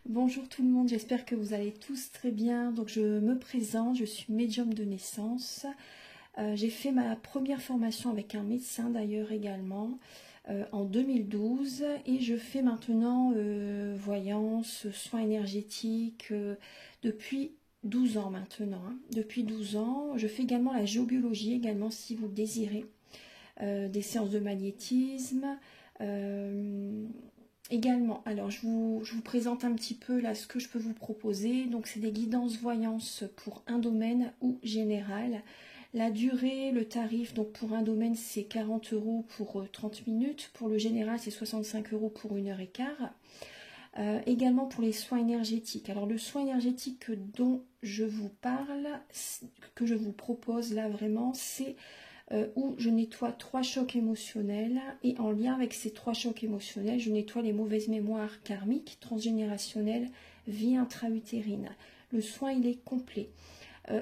Bonjour tout le monde, j'espère que vous allez tous très bien. Donc je me présente, je suis médium de naissance. J'ai fait ma première formation avec un médecin d'ailleurs également en 2012 et je fais maintenant voyance, soins énergétiques depuis 12 ans maintenant. Depuis 12 ans, je fais également la géobiologie également si vous le désirez, des séances de magnétisme. Également, alors je vous présente un petit peu là ce que je peux vous proposer. Donc c'est des guidances voyance pour un domaine ou général. La durée, le tarif, donc pour un domaine c'est 40 € pour 30 minutes. Pour le général c'est 65 € pour 1h15. Également pour les soins énergétiques. Alors le soin énergétique dont je vous parle, que je vous propose là vraiment, c'est où je nettoie 3 chocs émotionnels et en lien avec ces 3 chocs émotionnels, je nettoie les mauvaises mémoires karmiques, transgénérationnelles, vie intra-utérine. Le soin, il est complet.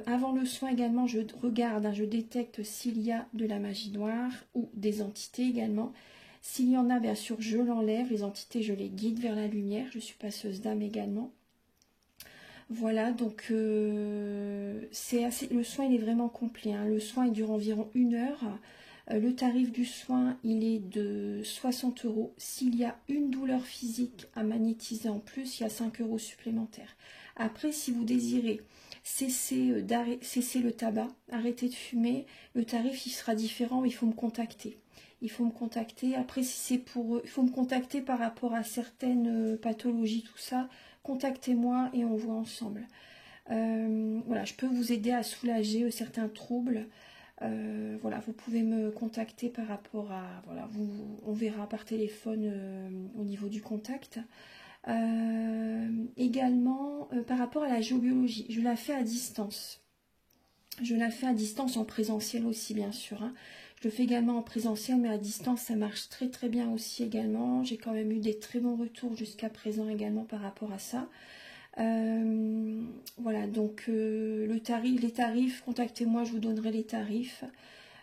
Avant le soin également, je regarde, je détecte s'il y a de la magie noire ou des entités également. S'il y en a, bien sûr, je l'enlève. Les entités, je les guide vers la lumière. Je suis passeuse d'âme également. Voilà, donc le soin il est vraiment complet, hein. Le soin il dure environ 1 heure. Le tarif du soin il est de 60 €. S'il y a une douleur physique à magnétiser en plus, il y a 5 € supplémentaires. Après, si vous désirez cesser le tabac, arrêter de fumer, le tarif il sera différent, il faut me contacter. Il faut me contacter. Après, si c'est il faut me contacter par rapport à certaines pathologies, tout ça. Contactez-moi et on voit ensemble. Voilà, je peux vous aider à soulager certains troubles. Voilà, vous pouvez me contacter par rapport à... Voilà, on verra par téléphone au niveau du contact. Également, par rapport à la géobiologie, je la fais à distance. Je la fais à distance, en présentiel aussi, bien sûr, hein. Je le fais également en présentiel, mais à distance, ça marche très très bien aussi également. J'ai quand même eu des très bons retours jusqu'à présent également par rapport à ça. Voilà, donc les tarifs, contactez-moi, je vous donnerai les tarifs.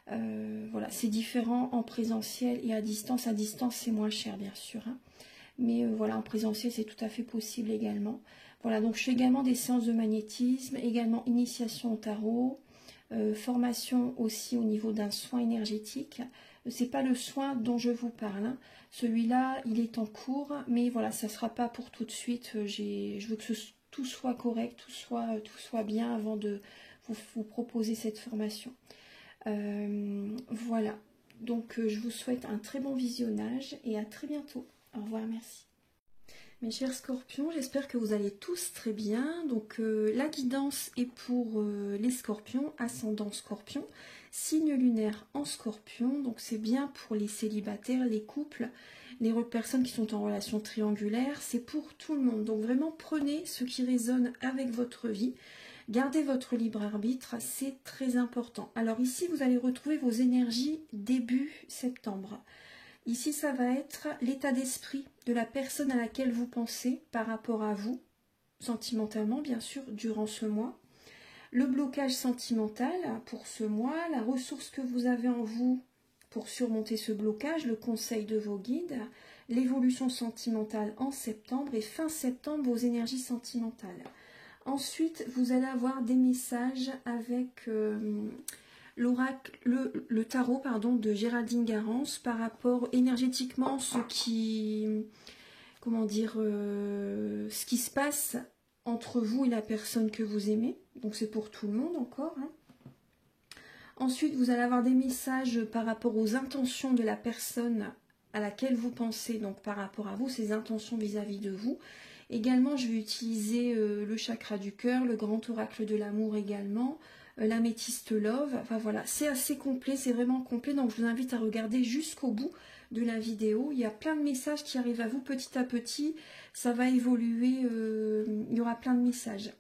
Voilà, c'est différent en présentiel et à distance. À distance, c'est moins cher, bien sûr, hein. Mais voilà, en présentiel, c'est tout à fait possible également. Voilà, donc je fais également des séances de magnétisme, également initiation au tarot. Formation aussi au niveau d'un soin énergétique. C'est pas le soin dont je vous parle, hein. Celui-là il est en cours, mais voilà, ça sera pas pour tout de suite. Je veux que tout soit correct, tout soit bien avant de vous proposer cette formation. Voilà, donc je vous souhaite un très bon visionnage et à très bientôt. Au revoir, merci. Mes chers scorpions, j'espère que vous allez tous très bien. Donc la guidance est pour les scorpions, ascendant scorpion, signe lunaire en scorpion. Donc c'est bien pour les célibataires, les couples, les personnes qui sont en relation triangulaire. C'est pour tout le monde. Donc vraiment prenez ce qui résonne avec votre vie. Gardez votre libre arbitre, c'est très important. Alors ici, vous allez retrouver vos énergies début septembre. Ici, ça va être l'état d'esprit de la personne à laquelle vous pensez par rapport à vous, sentimentalement bien sûr, durant ce mois. Le blocage sentimental pour ce mois, la ressource que vous avez en vous pour surmonter ce blocage, le conseil de vos guides, l'évolution sentimentale en septembre et fin septembre, vos énergies sentimentales. Ensuite, vous allez avoir des messages avec... l'oracle, le tarot pardon, de Géraldine Garance par rapport énergétiquement ce qui se passe entre vous et la personne que vous aimez. Donc c'est pour tout le monde encore, hein. Ensuite, vous allez avoir des messages par rapport aux intentions de la personne à laquelle vous pensez, donc par rapport à vous, ses intentions vis-à-vis de vous. Également, je vais utiliser le chakra du cœur, le grand oracle de l'amour également, l'améthyste love. Enfin voilà, c'est assez complet, c'est vraiment complet. Donc je vous invite à regarder jusqu'au bout de la vidéo. Il y a plein de messages qui arrivent à vous petit à petit. Ça va évoluer, il y aura plein de messages.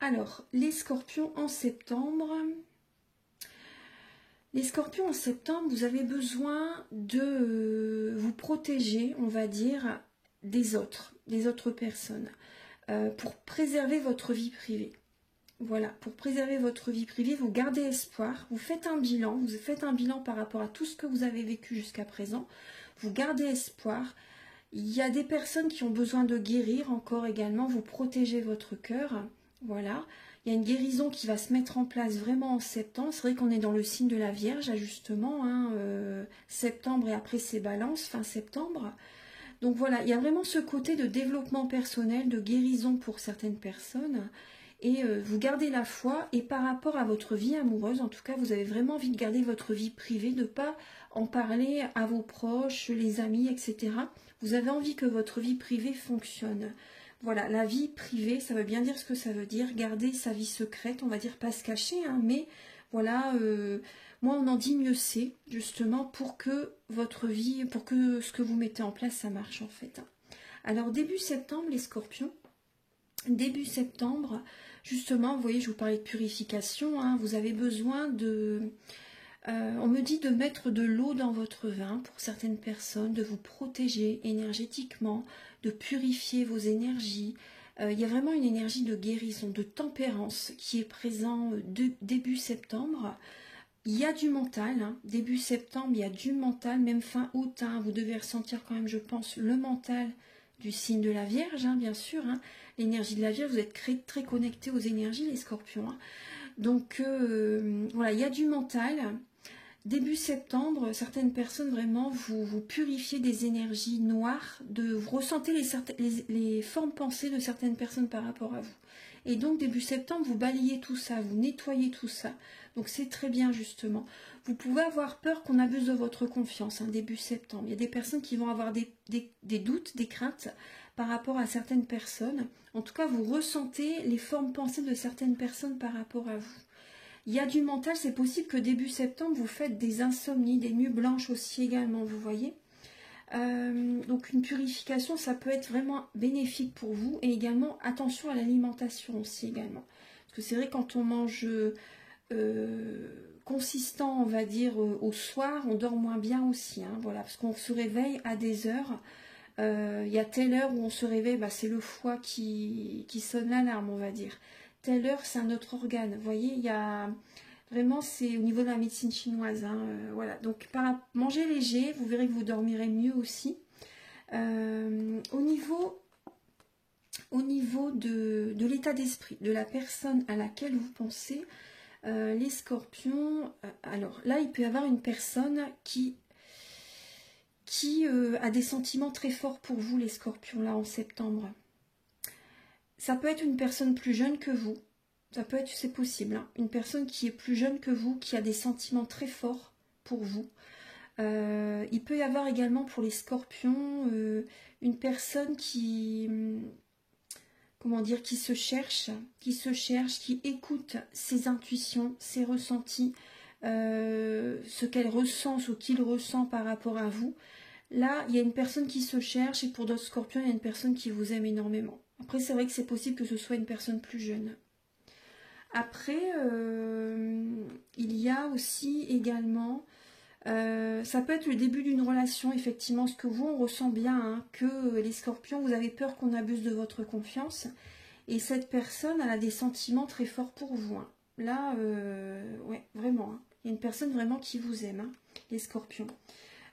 Alors, les scorpions en septembre. Les scorpions en septembre, vous avez besoin de vous protéger, on va dire, des autres personnes, pour préserver votre vie privée. Voilà, pour préserver votre vie privée, vous gardez espoir, vous faites un bilan par rapport à tout ce que vous avez vécu jusqu'à présent, vous gardez espoir, Il y a des personnes qui ont besoin de guérir encore également, vous protégez votre cœur, voilà. Il y a une guérison qui va se mettre en place vraiment en septembre. C'est vrai qu'on est dans le signe de la Vierge, justement, hein, septembre et après c'est Balance, fin septembre. Donc voilà, il y a vraiment ce côté de développement personnel, de guérison pour certaines personnes. Et vous gardez la foi, et par rapport à votre vie amoureuse, en tout cas, vous avez vraiment envie de garder votre vie privée, de ne pas en parler à vos proches, les amis, etc. Vous avez envie que votre vie privée fonctionne. Voilà, la vie privée, ça veut bien dire ce que ça veut dire, garder sa vie secrète, on va dire pas se cacher, hein, mais voilà, moi on en dit mieux c'est, justement, pour que votre vie, pour que ce que vous mettez en place, ça marche en fait. Alors début septembre, les scorpions, début septembre, justement, vous voyez, je vous parlais de purification, hein, vous avez besoin de... on me dit de mettre de l'eau dans votre vin pour certaines personnes, de vous protéger énergétiquement, de purifier vos énergies. Il y a vraiment une énergie de guérison, de tempérance qui est présent début septembre. Il y a du mental, hein. Début septembre, il y a du mental, même fin août, hein, vous devez ressentir quand même, je pense, le mental du signe de la Vierge, hein, bien sûr. Hein. L'énergie de la Vierge, vous êtes très connectés aux énergies, les scorpions. Hein. Donc, voilà, il y a du mental. Début septembre, certaines personnes, vraiment, vous purifiez des énergies noires, vous ressentez les formes pensées de certaines personnes par rapport à vous. Et donc, début septembre, vous balayez tout ça, vous nettoyez tout ça. Donc, c'est très bien, justement. Vous pouvez avoir peur qu'on abuse de votre confiance, hein, début septembre. Il y a des personnes qui vont avoir des doutes, des craintes par rapport à certaines personnes. En tout cas, vous ressentez les formes pensées de certaines personnes par rapport à vous. Il y a du mental, c'est possible que début septembre, vous faites des insomnies, des nuits blanches aussi également, vous voyez. Donc une purification, ça peut être vraiment bénéfique pour vous. Et également, attention à l'alimentation aussi également. Parce que c'est vrai, quand on mange consistant, on va dire, au soir, on dort moins bien aussi. Hein, voilà, parce qu'on se réveille à des heures. Il y a telle heure où on se réveille, bah, c'est le foie qui sonne l'alarme, on va dire. Telle heure, c'est un autre organe. Vous voyez, il y a vraiment, c'est au niveau de la médecine chinoise. Hein, voilà. Donc, manger léger, vous verrez que vous dormirez mieux aussi. Au niveau de l'état d'esprit, de la personne à laquelle vous pensez, les scorpions, alors là, il peut y avoir une personne qui a des sentiments très forts pour vous, les scorpions, là, en septembre. Ça peut être une personne plus jeune que vous. Ça peut être, c'est possible, hein, une personne qui est plus jeune que vous, qui a des sentiments très forts pour vous. Il peut y avoir également pour les scorpions une personne qui, comment dire, qui se cherche, qui écoute ses intuitions, ses ressentis, ce qu'elle ressent, ce qu'il ressent par rapport à vous. Là, il y a une personne qui se cherche et pour d'autres scorpions, il y a une personne qui vous aime énormément. Après, c'est vrai que c'est possible que ce soit une personne plus jeune. Après, il y a aussi également, ça peut être le début d'une relation, effectivement, ce que vous, on ressent bien, hein, que les scorpions, vous avez peur qu'on abuse de votre confiance. Et cette personne, elle a des sentiments très forts pour vous. Hein. Là, ouais, vraiment, hein, il y a une personne vraiment qui vous aime, hein, les scorpions.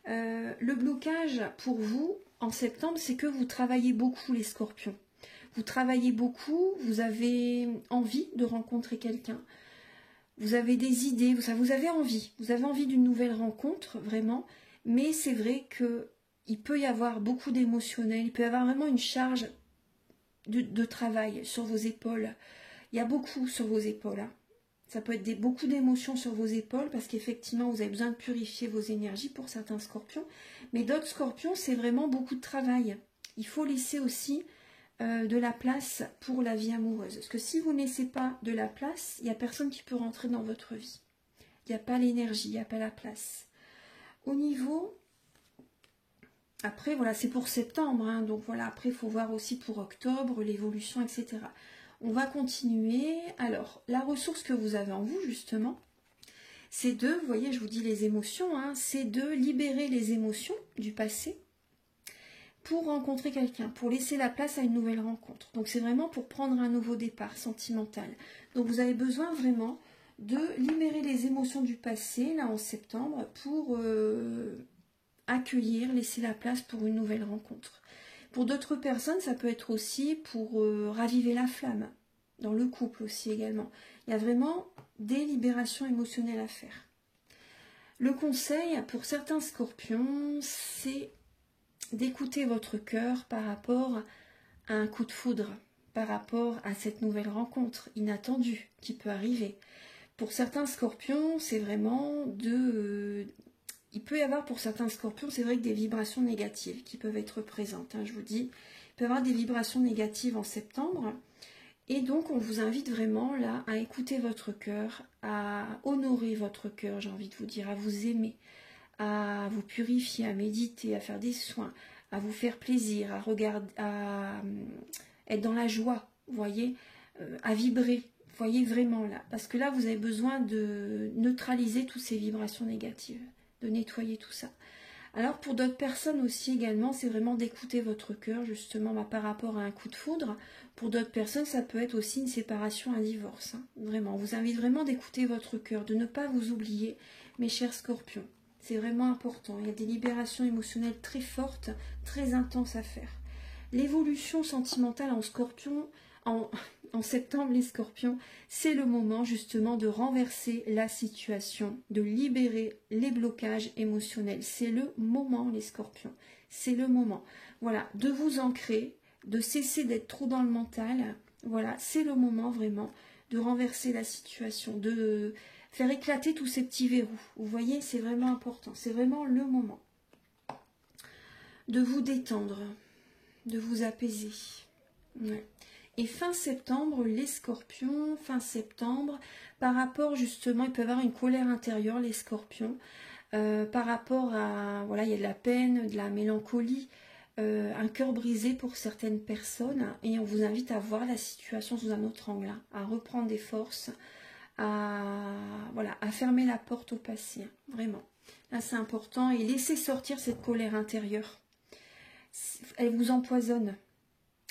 Le blocage pour vous, en septembre, c'est que vous travaillez beaucoup, les scorpions. Vous travaillez beaucoup, vous avez envie de rencontrer quelqu'un, vous avez des idées, vous avez envie d'une nouvelle rencontre, vraiment, mais c'est vrai qu'il peut y avoir beaucoup d'émotionnel, il peut y avoir vraiment une charge de travail sur vos épaules. Il y a beaucoup sur vos épaules. Hein. Ça peut être beaucoup d'émotions sur vos épaules parce qu'effectivement, vous avez besoin de purifier vos énergies pour certains scorpions. Mais d'autres scorpions, c'est vraiment beaucoup de travail. Il faut laisser aussi de la place pour la vie amoureuse. Parce que si vous ne laissez pas de la place, il n'y a personne qui peut rentrer dans votre vie. Il n'y a pas l'énergie, il n'y a pas la place. Au niveau... Après, voilà, c'est pour septembre. Hein, donc voilà, après, il faut voir aussi pour octobre, l'évolution, etc. On va continuer. Alors, la ressource que vous avez en vous, justement, c'est de, vous voyez, je vous dis les émotions, hein, c'est de libérer les émotions du passé pour rencontrer quelqu'un, pour laisser la place à une nouvelle rencontre. Donc c'est vraiment pour prendre un nouveau départ sentimental. Donc vous avez besoin vraiment de libérer les émotions du passé, là en septembre, pour accueillir, laisser la place pour une nouvelle rencontre. Pour d'autres personnes, ça peut être aussi pour raviver la flamme, dans le couple aussi également. Il y a vraiment des libérations émotionnelles à faire. Le conseil pour certains scorpions, c'est d'écouter votre cœur par rapport à un coup de foudre, par rapport à cette nouvelle rencontre inattendue qui peut arriver. Pour certains scorpions, c'est vraiment il peut y avoir pour certains scorpions, c'est vrai que des vibrations négatives qui peuvent être présentes. Je vous dis, il peut y avoir des vibrations négatives en septembre. Et donc, on vous invite vraiment là à écouter votre cœur, à honorer votre cœur, j'ai envie de vous dire, à vous aimer, à vous purifier, à méditer, à faire des soins, à vous faire plaisir, à regarder, à être dans la joie, vous voyez, à vibrer, vous voyez vraiment là. Parce que là, vous avez besoin de neutraliser toutes ces vibrations négatives, de nettoyer tout ça. Alors pour d'autres personnes aussi également, c'est vraiment d'écouter votre cœur justement par rapport à un coup de foudre. Pour d'autres personnes, ça peut être aussi une séparation, un divorce. Vraiment, on vous invite vraiment d'écouter votre cœur, de ne pas vous oublier, mes chers scorpions. C'est vraiment important. Il y a des libérations émotionnelles très fortes, très intenses à faire. L'évolution sentimentale en scorpion, en septembre, les scorpions, c'est le moment justement de renverser la situation, de libérer les blocages émotionnels. C'est le moment, les scorpions, c'est le moment. Voilà, de vous ancrer, de cesser d'être trop dans le mental. Voilà, c'est le moment vraiment de renverser la situation, de faire éclater tous ces petits verrous. Vous voyez, c'est vraiment important, c'est vraiment le moment. De vous détendre, de vous apaiser. Ouais. Et fin septembre, les scorpions, fin septembre, par rapport justement, ils peuvent avoir une colère intérieure, les scorpions, par rapport à, voilà, il y a de la peine, de la mélancolie, un cœur brisé pour certaines personnes, et on vous invite à voir la situation sous un autre angle, à reprendre des forces, voilà, à fermer la porte au passé, vraiment. Là, c'est important, et laisser sortir cette colère intérieure. Elle vous empoisonne.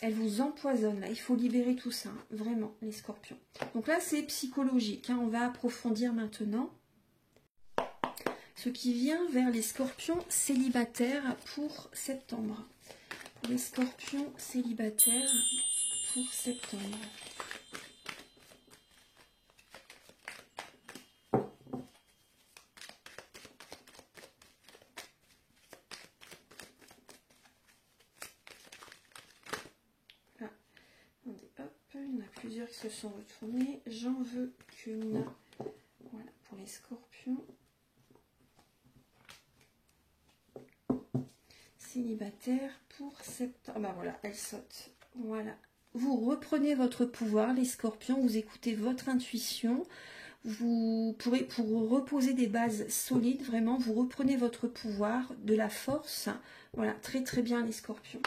Elle vous empoisonne, là. Il faut libérer tout ça, vraiment, les scorpions. Donc là, c'est psychologique. On va approfondir maintenant. Ce qui vient vers les scorpions célibataires pour septembre. Les scorpions célibataires pour septembre. Il y en a plusieurs qui se sont retournés. J'en veux qu'une. Voilà, pour les scorpions. Célibataire pour septembre. Ah bah voilà, elle saute. Voilà. Vous reprenez votre pouvoir, les scorpions. Vous écoutez votre intuition. Vous pourrez, pour reposer des bases solides, vraiment, vous reprenez votre pouvoir, de la force. Voilà, très très bien, les scorpions.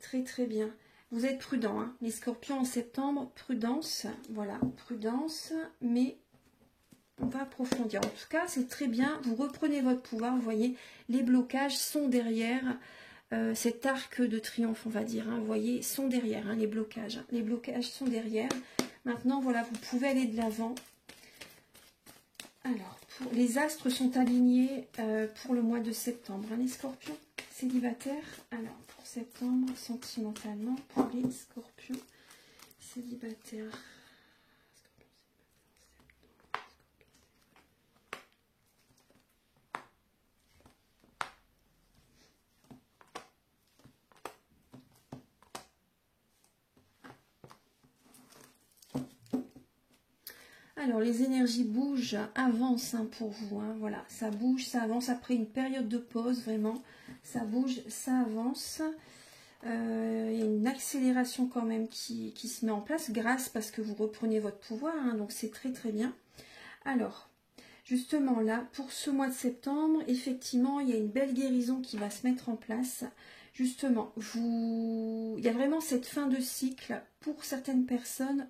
Très très bien. Vous êtes prudents, hein. Les scorpions en septembre, prudence, voilà, prudence, mais on va approfondir. En tout cas, c'est très bien, vous reprenez votre pouvoir, vous voyez, les blocages sont derrière cet arc de triomphe, on va dire, hein, vous voyez, sont derrière, hein, les blocages sont derrière. Maintenant, voilà, vous pouvez aller de l'avant. Alors, les astres sont alignés pour le mois de septembre, hein, les scorpions célibataires. Alors, pour septembre, sentimentalement, pour les scorpions célibataires. Alors, les énergies bougent, avancent, hein, pour vous. Hein, voilà, ça bouge, ça avance. Après une période de pause, vraiment, ça bouge, ça avance. Il y a une accélération quand même qui se met en place parce que vous reprenez votre pouvoir. Hein, donc, c'est très, très bien. Alors, justement, là, pour ce mois de septembre, effectivement, il y a une belle guérison qui va se mettre en place. Justement, il y a vraiment cette fin de cycle pour certaines personnes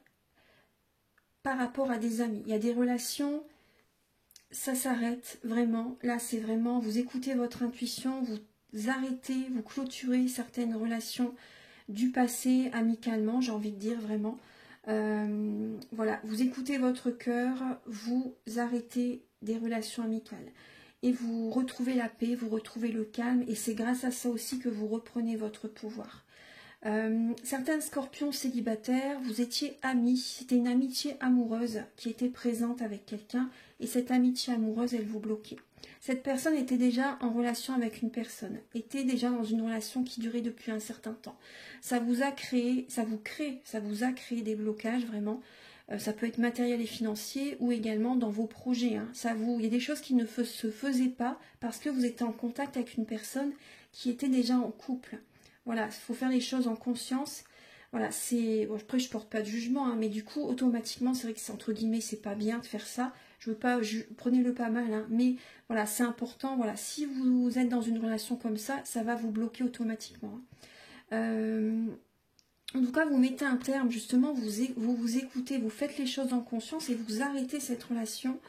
par rapport à des amis. Il y a des relations, ça s'arrête vraiment. Là, c'est vraiment, vous écoutez votre intuition, vous arrêtez, vous clôturez certaines relations du passé amicalement, j'ai envie de dire vraiment. Voilà, vous écoutez votre cœur, vous arrêtez des relations amicales. Et vous retrouvez la paix, vous retrouvez le calme. Et c'est grâce à ça aussi que vous reprenez votre pouvoir. Certains scorpions célibataires, vous étiez amis, c'était une amitié amoureuse qui était présente avec quelqu'un et cette amitié amoureuse, elle vous bloquait. Cette personne était déjà en relation avec une personne, était déjà dans une relation qui durait depuis un certain temps. Ça vous a créé, ça vous a créé des blocages vraiment. Ça peut être matériel et financier ou également dans vos projets. Hein. Il y a des choses qui ne se faisaient pas parce que vous étiez en contact avec une personne qui était déjà en couple. Voilà, il faut faire les choses en conscience. Voilà, c'est bon, après je porte pas de jugement, hein, mais du coup automatiquement c'est vrai que c'est entre guillemets c'est pas bien de faire ça. Je veux pas, prenez-le pas mal, hein, mais voilà c'est important. Voilà, si vous êtes dans une relation comme ça va vous bloquer automatiquement. Hein. En tout cas, vous mettez un terme justement, vous écoutez, vous faites les choses en conscience et vous arrêtez cette relation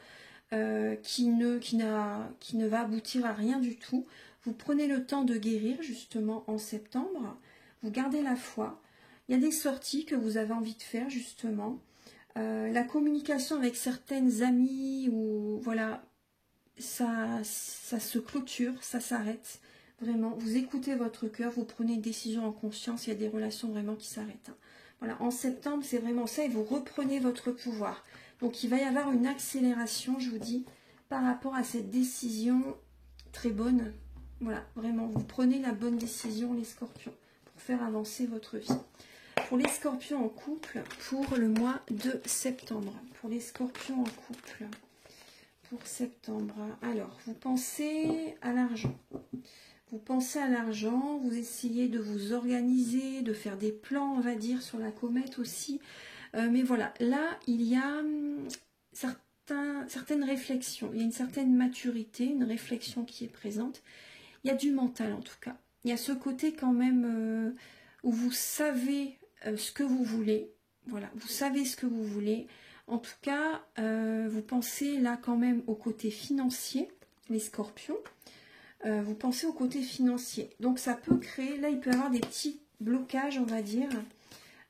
qui ne va aboutir à rien du tout. Vous prenez le temps de guérir justement en septembre. Vous gardez la foi. Il y a des sorties que vous avez envie de faire justement. La communication avec certaines amies ou voilà, ça se clôture, ça s'arrête. Vraiment, vous écoutez votre cœur, vous prenez une décision en conscience. Il y a des relations vraiment qui s'arrêtent. Hein. Voilà, en septembre, c'est vraiment ça et vous reprenez votre pouvoir. Donc, il va y avoir une accélération, je vous dis, par rapport à cette décision très bonne. Voilà, vraiment, vous prenez la bonne décision, les scorpions, pour faire avancer votre vie. Pour les scorpions en couple, pour le mois de septembre. Pour les scorpions en couple, pour septembre. Alors, vous pensez à l'argent. Vous pensez à l'argent, vous essayez de vous organiser, de faire des plans, on va dire, sur la comète aussi. Mais voilà, là, il y a certaines réflexions, il y a une certaine maturité, une réflexion qui est présente. Il y a du mental en tout cas. Il y a ce côté quand même où vous savez ce que vous voulez. Voilà, vous savez ce que vous voulez. En tout cas, vous pensez là quand même au côté financier, les scorpions. Vous pensez au côté financier. Donc ça peut créer, là il peut y avoir des petits blocages, on va dire.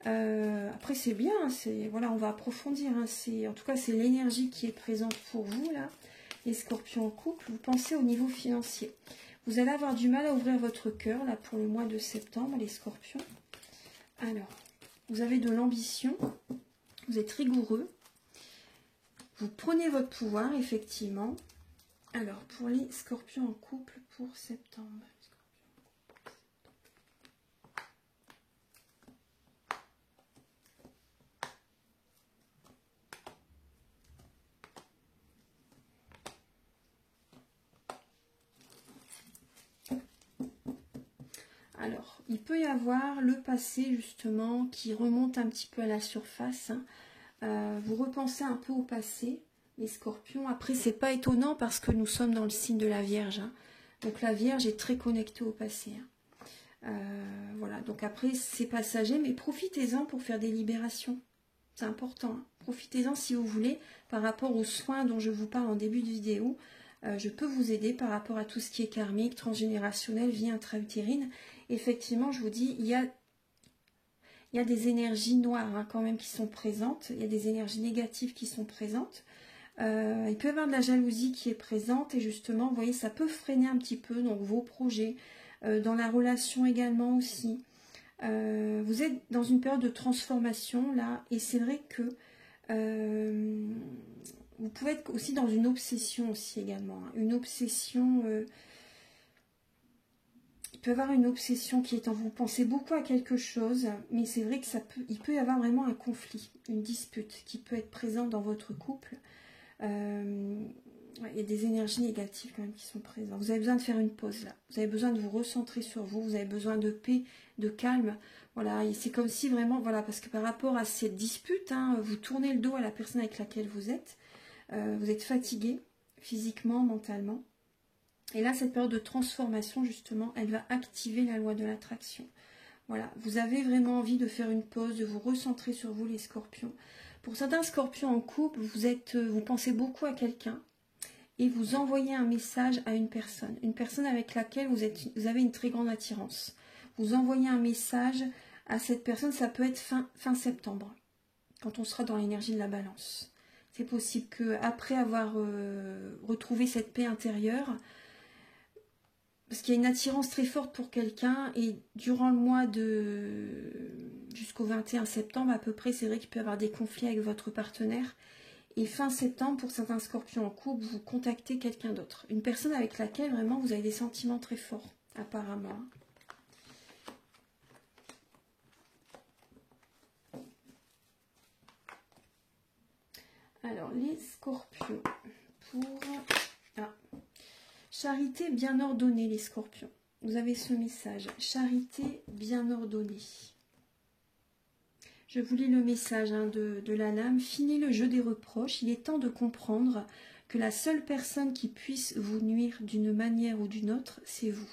Après c'est bien, voilà, on va approfondir. Hein, en tout cas c'est l'énergie qui est présente pour vous là, les scorpions en couple. Vous pensez au niveau financier. Vous allez avoir du mal à ouvrir votre cœur là pour le mois de septembre, les scorpions. Alors, vous avez de l'ambition, vous êtes rigoureux, vous prenez votre pouvoir effectivement. Alors, pour les scorpions en couple pour septembre. Alors, il peut y avoir le passé justement qui remonte un petit peu à la surface. Hein. Vous repensez un peu au passé, les scorpions. Après, c'est pas étonnant parce que nous sommes dans le signe de la Vierge. Hein. Donc la Vierge est très connectée au passé. Hein. Voilà, donc après c'est passager, mais profitez-en pour faire des libérations. C'est important. Hein. Profitez-en si vous voulez, par rapport aux soins dont je vous parle en début de vidéo. Je peux vous aider par rapport à tout ce qui est karmique, transgénérationnel, vie intra-utérine. Effectivement, je vous dis, il y a des énergies noires hein, quand même qui sont présentes. Il y a des énergies négatives qui sont présentes. Il peut y avoir de la jalousie qui est présente et justement, vous voyez, ça peut freiner un petit peu donc, vos projets, dans la relation également aussi. Vous êtes dans une période de transformation là et c'est vrai que vous pouvez être aussi dans une obsession aussi également. Hein, une obsession, il peut y avoir une obsession qui est en vous pensez beaucoup à quelque chose, mais c'est vrai que il peut y avoir vraiment un conflit, une dispute qui peut être présente dans votre couple. Il y a des énergies négatives quand même qui sont présentes. Vous avez besoin de faire une pause là. Vous avez besoin de vous recentrer sur vous. Vous avez besoin de paix, de calme. Voilà, c'est comme si vraiment, voilà, parce que par rapport à cette dispute, hein, vous tournez le dos à la personne avec laquelle vous êtes. Vous êtes fatigué, physiquement, mentalement. Et là, cette période de transformation, justement, elle va activer la loi de l'attraction. Voilà, vous avez vraiment envie de faire une pause, de vous recentrer sur vous, les scorpions. Pour certains scorpions en couple, vous pensez beaucoup à quelqu'un et vous envoyez un message à une personne avec laquelle vous avez une très grande attirance. Vous envoyez un message à cette personne, ça peut être fin septembre, quand on sera dans l'énergie de la balance. C'est possible qu'après avoir retrouvé cette paix intérieure, parce qu'il y a une attirance très forte pour quelqu'un, et durant le mois jusqu'au 21 septembre à peu près, c'est vrai qu'il peut y avoir des conflits avec votre partenaire. Et fin septembre, pour certains scorpions en couple, vous contactez quelqu'un d'autre. Une personne avec laquelle vraiment vous avez des sentiments très forts, apparemment. Alors, les scorpions, pour... Ah. Charité bien ordonnée, les scorpions. Vous avez ce message. Charité bien ordonnée. Je vous lis le message de la lame. Finis le jeu des reproches. Il est temps de comprendre que la seule personne qui puisse vous nuire d'une manière ou d'une autre, c'est vous.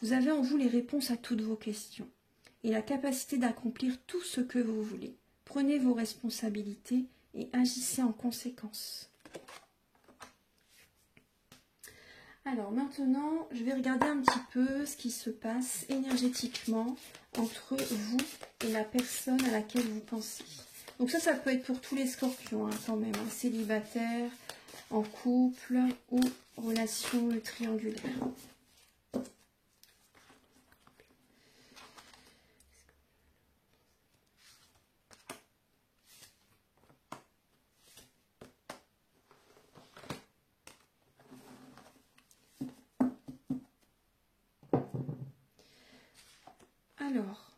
Vous avez en vous les réponses à toutes vos questions et la capacité d'accomplir tout ce que vous voulez. Prenez vos responsabilités et agissez en conséquence. Alors maintenant, je vais regarder un petit peu ce qui se passe énergétiquement entre vous et la personne à laquelle vous pensez. Donc ça peut être pour tous les scorpions quand même, célibataires, en couple ou relation triangulaire. Alors,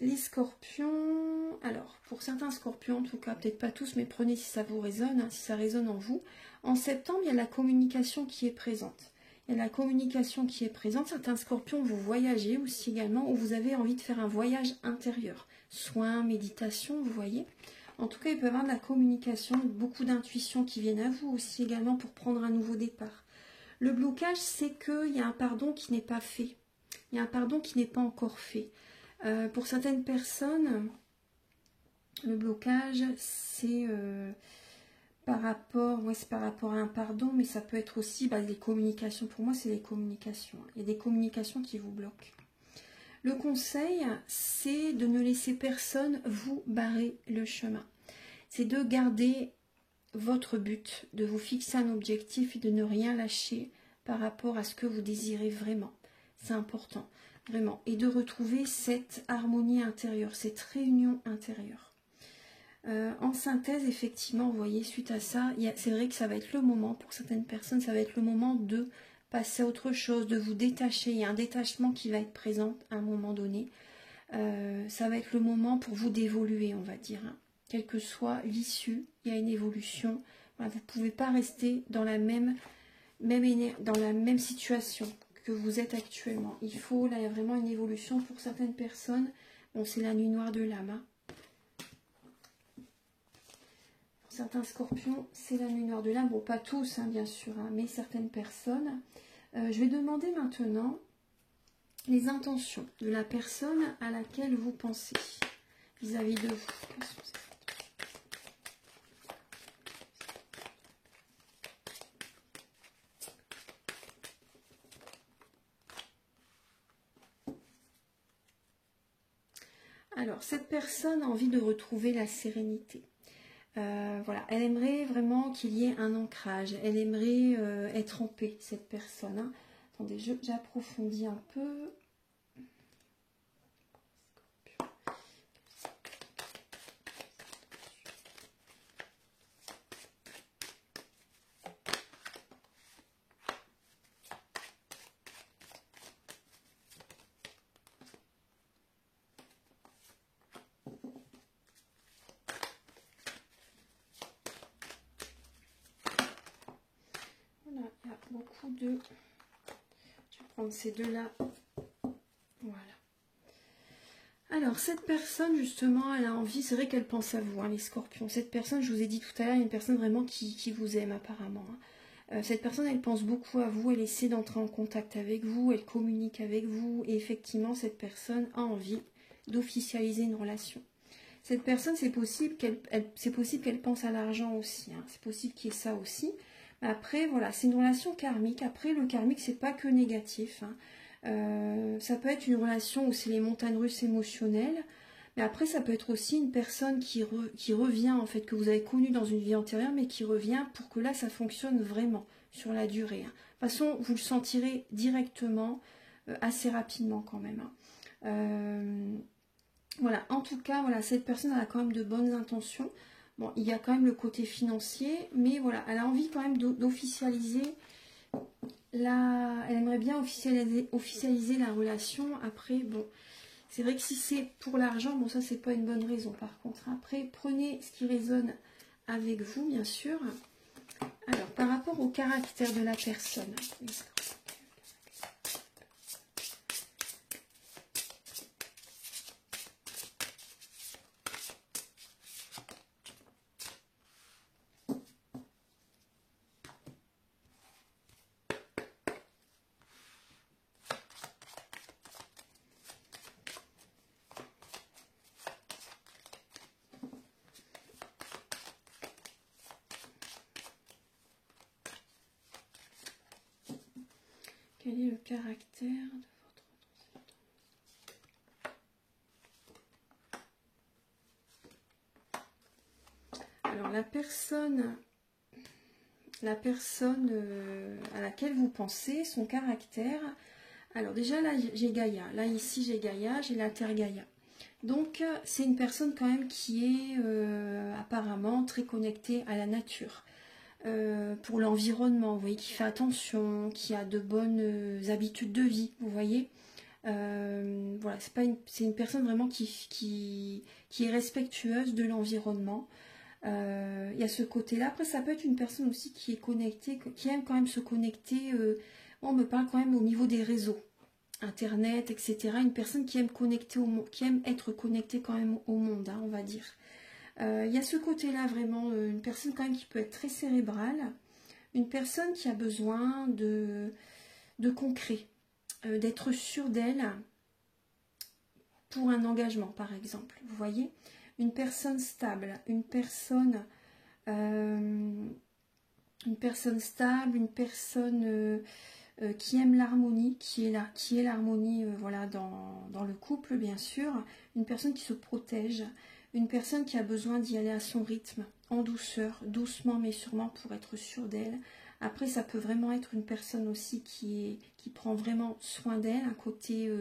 les scorpions, pour certains scorpions, en tout cas, peut-être pas tous, mais prenez si ça vous résonne, si ça résonne en vous. En septembre, il y a la communication qui est présente. Il y a la communication qui est présente. Certains scorpions, vous voyagez aussi également, ou vous avez envie de faire un voyage intérieur. Soins, méditation, vous voyez. En tout cas, il peut y avoir de la communication, beaucoup d'intuitions qui viennent à vous aussi également pour prendre un nouveau départ. Le blocage, c'est qu'il y a un pardon qui n'est pas fait. Il y a un pardon qui n'est pas encore fait. Pour certaines personnes, le blocage, c'est par rapport à un pardon, mais ça peut être aussi les communications. Pour moi, c'est les communications. Il y a des communications qui vous bloquent. Le conseil, c'est de ne laisser personne vous barrer le chemin. C'est de garder votre but, de vous fixer un objectif et de ne rien lâcher par rapport à ce que vous désirez vraiment. C'est important, vraiment. Et de retrouver cette harmonie intérieure, cette réunion intérieure. En synthèse, effectivement, vous voyez, suite à ça, c'est vrai que ça va être le moment, pour certaines personnes, ça va être le moment de passer à autre chose, de vous détacher. Il y a un détachement qui va être présent à un moment donné. Ça va être le moment pour vous d'évoluer, on va dire. Quelle que soit l'issue, il y a une évolution. Voilà, vous ne pouvez pas rester dans la même situation que vous êtes actuellement. Il faut, là, il y a vraiment une évolution pour certaines personnes. Bon, c'est la nuit noire de l'âme. Pour certains scorpions, c'est la nuit noire de l'âme. Bon, pas tous, bien sûr, mais certaines personnes. Je vais demander maintenant les intentions de la personne à laquelle vous pensez vis-à-vis de vous. Alors, cette personne a envie de retrouver la sérénité. Voilà, elle aimerait vraiment qu'il y ait un ancrage. Elle aimerait être en paix, cette personne. Attendez, j'approfondis un peu. Il y a beaucoup de... Je vais prendre ces deux-là. Voilà. Alors, cette personne, justement, elle a envie... C'est vrai qu'elle pense à vous, les scorpions. Cette personne, je vous ai dit tout à l'heure, il y a une personne vraiment qui vous aime, apparemment. Cette personne, elle pense beaucoup à vous. Elle essaie d'entrer en contact avec vous. Elle communique avec vous. Et effectivement, cette personne a envie d'officialiser une relation. Cette personne, c'est possible qu'elle pense à l'argent aussi. C'est possible qu'il y ait ça aussi. Après, voilà, c'est une relation karmique. Après, le karmique, c'est pas que négatif. Ça peut être une relation où c'est les montagnes russes émotionnelles. Mais après, ça peut être aussi une personne qui revient, en fait, que vous avez connue dans une vie antérieure, mais qui revient pour que là, ça fonctionne vraiment sur la durée. Hein. De toute façon, vous le sentirez directement, assez rapidement quand même. Hein. Voilà, en tout cas, voilà, cette personne elle a quand même de bonnes intentions. Bon, il y a quand même le côté financier, mais voilà, elle a envie quand même d'officialiser elle aimerait bien officialiser la relation. Après, bon, c'est vrai que si c'est pour l'argent, bon, ça, c'est pas une bonne raison. Par contre, après, prenez ce qui résonne avec vous, bien sûr. Alors, par rapport au caractère de la personne. Quel est le caractère de votre Alors, la personne à laquelle vous pensez, son caractère. Alors déjà là j'ai Gaïa, là ici j'ai Gaïa, j'ai la Terre Gaïa. Donc c'est une personne quand même qui est apparemment très connectée à la nature. Pour l'environnement, vous voyez, qui fait attention, qui a de bonnes habitudes de vie, vous voyez. Voilà, c'est une personne vraiment qui est respectueuse de l'environnement. Il y a ce côté-là. Après, ça peut être une personne aussi qui est connectée, qui aime quand même se connecter. On me parle quand même au niveau des réseaux, Internet, etc. Une personne qui aime qui aime être connectée quand même au monde, hein, on va dire. Il y a ce côté-là vraiment, une personne quand même qui peut être très cérébrale, une personne qui a besoin de concret, d'être sûre d'elle pour un engagement, par exemple. Vous voyez, une personne stable, une personne stable, une personne qui aime l'harmonie, qui est l'harmonie voilà, dans le couple, bien sûr, une personne qui se protège, une personne qui a besoin d'y aller à son rythme, en douceur, doucement mais sûrement pour être sûre d'elle. Après, ça peut vraiment être une personne aussi qui prend vraiment soin d'elle, un côté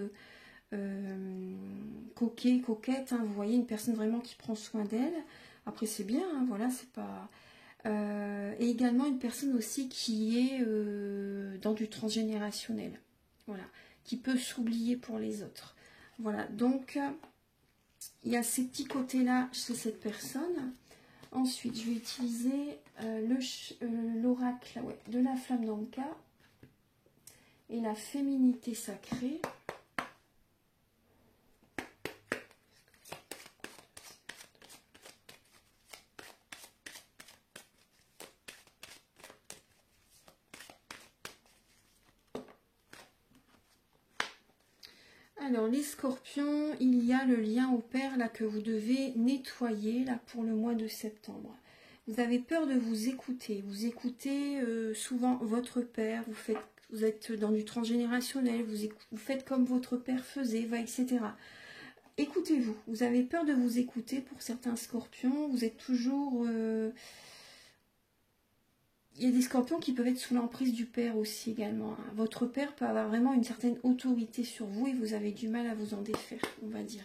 coquette, hein, vous voyez, une personne vraiment qui prend soin d'elle. Après, c'est bien, hein, voilà, c'est pas... et également une personne aussi qui est dans du transgénérationnel, voilà, qui peut s'oublier pour les autres. Voilà, donc il y a ces petits côtés-là chez cette personne. Ensuite, je vais utiliser l'oracle de la flamme d'Anka et la féminité sacrée. Alors les scorpions, il y a le lien au père là que vous devez nettoyer là pour le mois de septembre. Vous avez peur de vous écouter. Vous écoutez souvent votre père, vous êtes dans du transgénérationnel, vous faites comme votre père faisait, etc. Écoutez-vous. Vous avez peur de vous écouter pour certains scorpions. Vous êtes toujours... Il y a des scorpions qui peuvent être sous l'emprise du père aussi également. Hein. Votre père peut avoir vraiment une certaine autorité sur vous et vous avez du mal à vous en défaire, on va dire.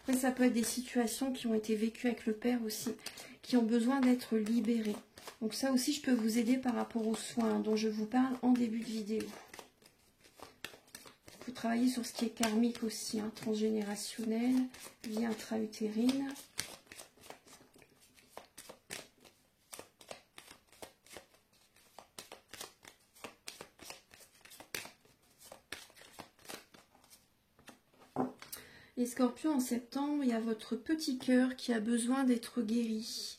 Après, ça peut être des situations qui ont été vécues avec le père aussi, qui ont besoin d'être libérées. Donc ça aussi, je peux vous aider par rapport aux soins dont je vous parle en début de vidéo. Il faut travailler sur ce qui est karmique aussi, hein, transgénérationnel, vie intra-utérine. Les scorpions, en septembre, il y a votre petit cœur qui a besoin d'être guéri.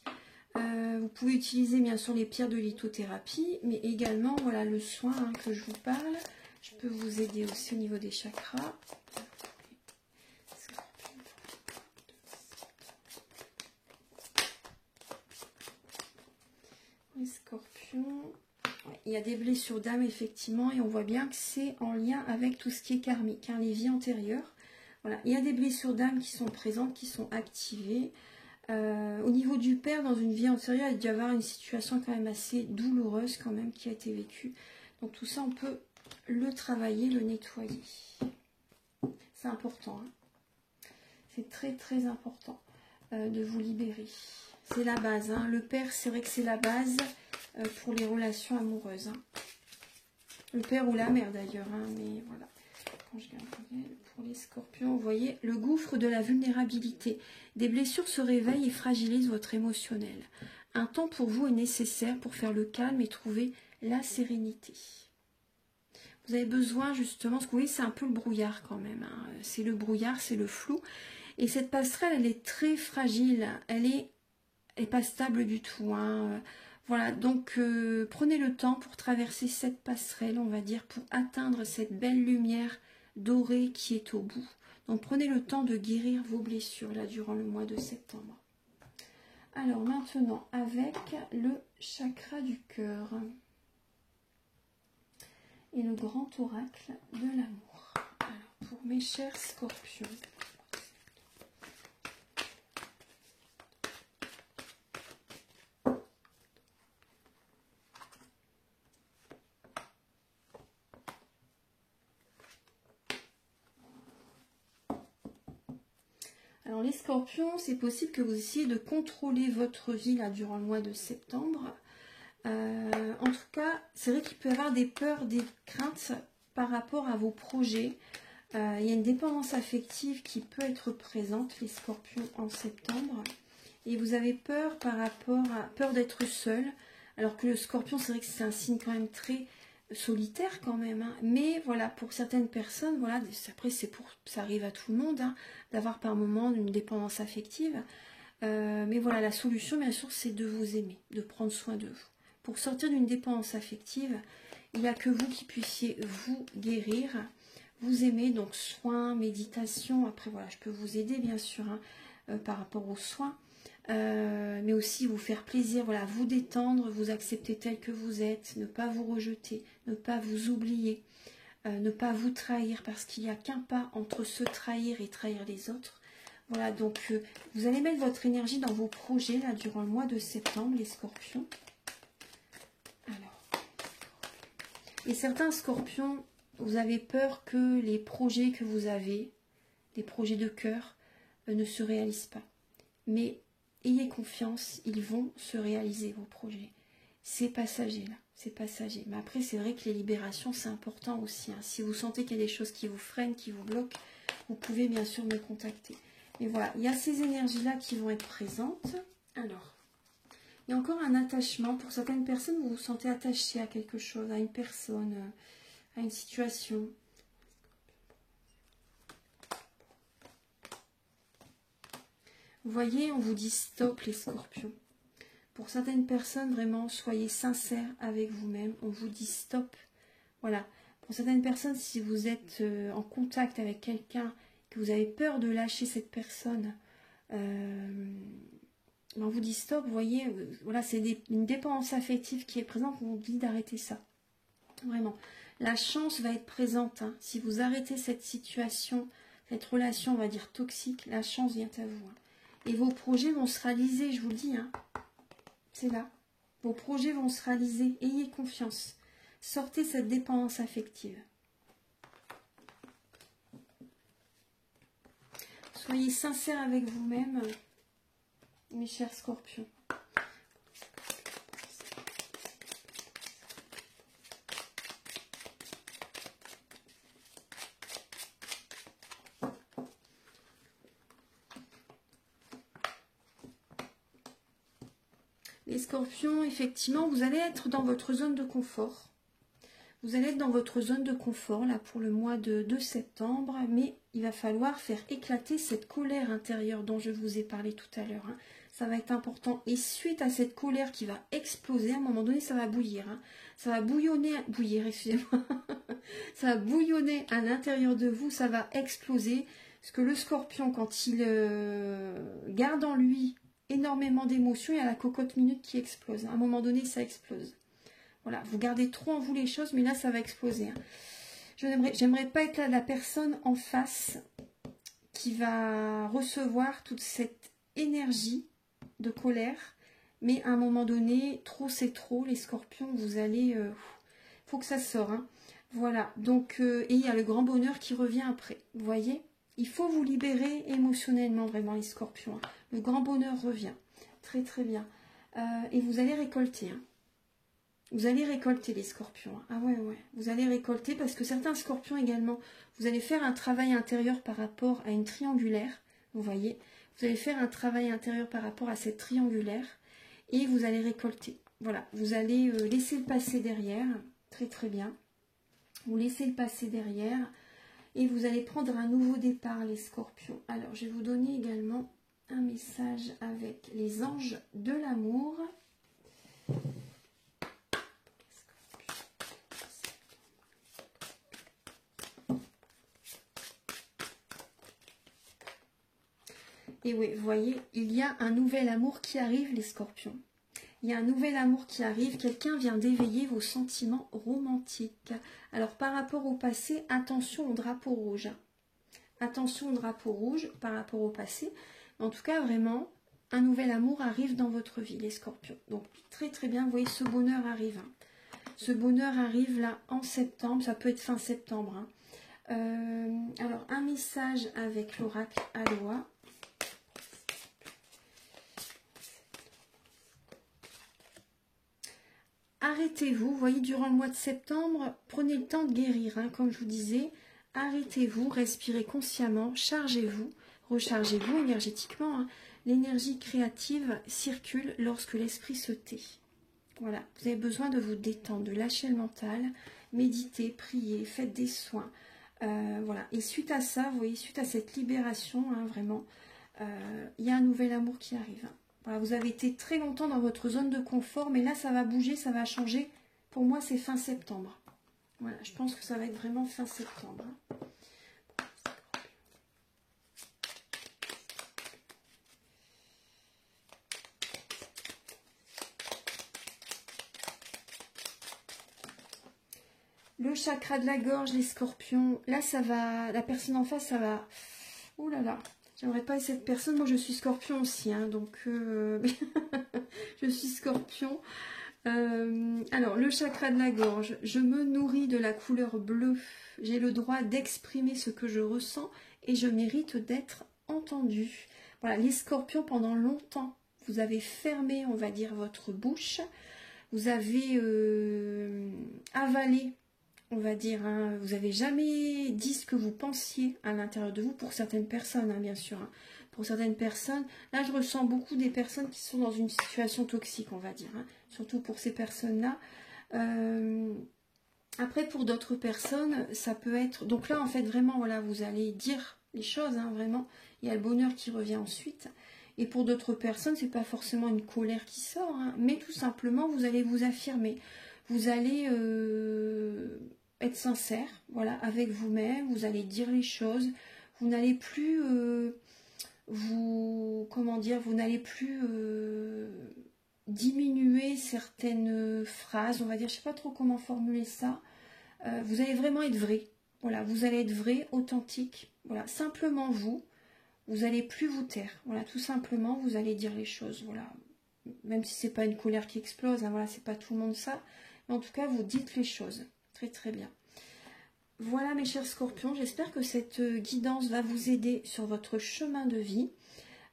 Vous pouvez utiliser bien sûr les pierres de lithothérapie, mais également voilà, le soin hein, que je vous parle. Je peux vous aider aussi au niveau des chakras. Les scorpions, il y a des blessures d'âme effectivement, et on voit bien que c'est en lien avec tout ce qui est karmique, hein, les vies antérieures. Voilà, il y a des blessures d'âme qui sont présentes, qui sont activées. Au niveau du père, dans une vie antérieure, il y a dû y avoir une situation quand même assez douloureuse quand même qui a été vécue. Donc tout ça, on peut le travailler, le nettoyer. C'est important, hein. C'est très très important de vous libérer. C'est la base, hein. Le père, c'est vrai que c'est la base pour les relations amoureuses, hein. Le père ou la mère d'ailleurs, hein, mais voilà. Quand je regarde pour les scorpions, vous voyez, le gouffre de la vulnérabilité. Des blessures se réveillent et fragilisent votre émotionnel. Un temps pour vous est nécessaire pour faire le calme et trouver la sérénité. Vous avez besoin justement, parce que vous voyez, c'est un peu le brouillard quand même, hein. C'est le brouillard, c'est le flou. Et cette passerelle, elle est très fragile, elle est pas stable du tout, hein. Voilà, donc prenez le temps pour traverser cette passerelle, on va dire, pour atteindre cette belle lumière dorée qui est au bout. Donc prenez le temps de guérir vos blessures là durant le mois de septembre. Alors maintenant, avec le chakra du cœur et le grand oracle de l'amour. Alors pour mes chers scorpions, alors les scorpions, c'est possible que vous essayiez de contrôler votre vie là durant le mois de septembre. En tout cas, c'est vrai qu'il peut y avoir des peurs, des craintes par rapport à vos projets. Il y a une dépendance affective qui peut être présente, les scorpions, en septembre. Et vous avez peur par rapport à peur d'être seul. Alors que le scorpion, c'est vrai que c'est un signe quand même très solitaire quand même, hein. Mais voilà, pour certaines personnes, voilà, après ça arrive à tout le monde, hein, d'avoir par moment une dépendance affective. Mais voilà, la solution, bien sûr, c'est de vous aimer, de prendre soin de vous. Pour sortir d'une dépendance affective, il n'y a que vous qui puissiez vous guérir, vous aimer, donc soins, méditation. Après, voilà, je peux vous aider, bien sûr, hein, par rapport aux soins. Mais aussi vous faire plaisir, voilà, vous détendre, vous accepter tel que vous êtes, ne pas vous rejeter, ne pas vous oublier, ne pas vous trahir, parce qu'il n'y a qu'un pas entre se trahir et trahir les autres. Voilà, donc vous allez mettre votre énergie dans vos projets là durant le mois de septembre, les scorpions. Alors, et certains scorpions, vous avez peur que les projets que vous avez, des projets de cœur, ne se réalisent pas. Mais ayez confiance, ils vont se réaliser, vos projets. C'est passager là, c'est passager. Mais après, c'est vrai que les libérations, c'est important aussi, hein. Si vous sentez qu'il y a des choses qui vous freinent, qui vous bloquent, vous pouvez bien sûr me contacter. Et voilà, il y a ces énergies-là qui vont être présentes. Alors, il y a encore un attachement. Pour certaines personnes, vous vous sentez attaché à quelque chose, à une personne, à une situation. Vous voyez, on vous dit stop les scorpions. Pour certaines personnes, vraiment, soyez sincères avec vous-même. On vous dit stop. Voilà. Pour certaines personnes, si vous êtes en contact avec quelqu'un, que vous avez peur de lâcher cette personne, on vous dit stop. Vous voyez, voilà, c'est une dépendance affective qui est présente. On vous dit d'arrêter ça. Vraiment. La chance va être présente, hein. Si vous arrêtez cette situation, cette relation, on va dire toxique, la chance vient à vous, hein. Et vos projets vont se réaliser, je vous le dis, hein. C'est là. Vos projets vont se réaliser. Ayez confiance. Sortez cette dépendance affective. Soyez sincères avec vous-même, mes chers scorpions. Les scorpions, effectivement, vous allez être dans votre zone de confort. Vous allez être dans votre zone de confort là pour le mois de septembre, mais il va falloir faire éclater cette colère intérieure dont je vous ai parlé tout à l'heure, hein. Ça va être important. Et suite à cette colère qui va exploser, à un moment donné, ça va bouillir, hein. Ça va bouillir, excusez-moi. Ça va bouillonner à l'intérieur de vous, ça va exploser. Parce que le scorpion, quand il garde en lui énormément d'émotions, il y a la cocotte minute qui explose. À un moment donné, ça explose. Voilà, vous gardez trop en vous les choses, mais là, ça va exploser, hein. J'aimerais pas être là la personne en face qui va recevoir toute cette énergie de colère. Mais à un moment donné, trop c'est trop, les scorpions, vous allez... faut que ça sorte. Hein. Voilà, donc, et il y a le grand bonheur qui revient après. Vous voyez? Il faut vous libérer émotionnellement, vraiment, les scorpions. Hein. Le grand bonheur revient. Très, très bien. Et vous allez récolter. Hein. Vous allez récolter, les scorpions. Hein. Ah ouais, ouais. Vous allez récolter parce que certains scorpions également, vous allez faire un travail intérieur par rapport à une triangulaire. Vous voyez? Vous allez faire un travail intérieur par rapport à cette triangulaire. Et vous allez récolter. Voilà, vous allez laisser le passé derrière. Très très bien. Vous laissez le passé derrière. Et vous allez prendre un nouveau départ, les scorpions. Alors, je vais vous donner également un message avec les anges de l'amour. Et oui, vous voyez, il y a un nouvel amour qui arrive, les scorpions. Il y a un nouvel amour qui arrive. Quelqu'un vient d'éveiller vos sentiments romantiques. Alors, par rapport au passé, attention au drapeau rouge. Attention au drapeau rouge par rapport au passé. En tout cas, vraiment, un nouvel amour arrive dans votre vie, les scorpions. Donc, très très bien, vous voyez, ce bonheur arrive. Hein. Ce bonheur arrive là en septembre. Ça peut être fin septembre. Hein. Alors, un message avec l'oracle Aloha. Arrêtez-vous, vous voyez, durant le mois de septembre, prenez le temps de guérir, hein, comme je vous disais. Arrêtez-vous, respirez consciemment, chargez-vous, rechargez-vous énergétiquement. Hein. L'énergie créative circule lorsque l'esprit se tait. Voilà, vous avez besoin de vous détendre, de lâcher le mental, méditez, priez, faites des soins. Voilà, et suite à ça, vous voyez, suite à cette libération, hein, vraiment, il y a un nouvel amour qui arrive. Hein. Voilà, vous avez été très longtemps dans votre zone de confort, mais là, ça va bouger, ça va changer. Pour moi, c'est fin septembre. Voilà, je pense que ça va être vraiment fin septembre. Le chakra de la gorge, les scorpions. Là, ça va... La personne en face, ça va... Ouh là là. J'aimerais pas cette personne. Moi, je suis scorpion aussi. Hein, donc, je suis scorpion. Alors, le chakra de la gorge. Je me nourris de la couleur bleue. J'ai le droit d'exprimer ce que je ressens et je mérite d'être entendue. Voilà, les scorpions, pendant longtemps, vous avez fermé, on va dire, votre bouche. Vous avez avalé, on va dire, hein, vous n'avez jamais dit ce que vous pensiez à l'intérieur de vous, pour certaines personnes, hein, bien sûr. Hein. Pour certaines personnes, là je ressens beaucoup des personnes qui sont dans une situation toxique, on va dire, hein, surtout pour ces personnes-là. Après, pour d'autres personnes, ça peut être... Donc là, en fait, vraiment, voilà, vous allez dire les choses, hein, vraiment. Il y a le bonheur qui revient ensuite. Et pour d'autres personnes, c'est pas forcément une colère qui sort, hein, mais tout simplement, vous allez vous affirmer. Vous allez... être sincère, voilà, avec vous-même, vous allez dire les choses, vous n'allez plus vous n'allez plus diminuer certaines phrases, on va dire, je sais pas trop comment formuler ça. Vous allez vraiment être vrai, voilà, vous allez être vrai, authentique, voilà, simplement vous allez plus vous taire, voilà, tout simplement, vous allez dire les choses, voilà, même si c'est pas une colère qui explose, hein, voilà, c'est pas tout le monde ça, mais en tout cas, vous dites les choses. Très très bien. Voilà mes chers scorpions, j'espère que cette guidance va vous aider sur votre chemin de vie.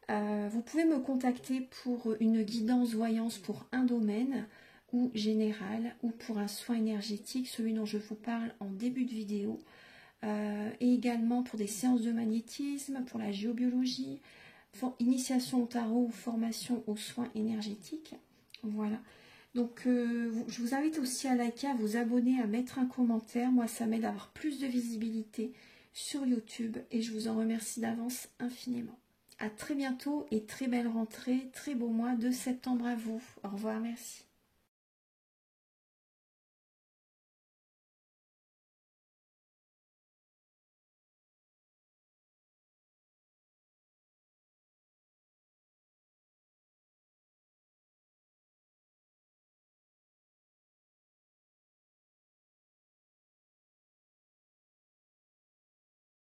Vous pouvez me contacter pour une guidance voyance pour un domaine ou général ou pour un soin énergétique, celui dont je vous parle en début de vidéo. Et également pour des séances de magnétisme, pour la géobiologie, initiation au tarot ou formation aux soins énergétiques. Voilà. Donc, je vous invite aussi à liker, à vous abonner, à mettre un commentaire. Moi, ça m'aide à avoir plus de visibilité sur YouTube et je vous en remercie d'avance infiniment. À très bientôt et très belle rentrée, très beau mois de septembre à vous. Au revoir, merci.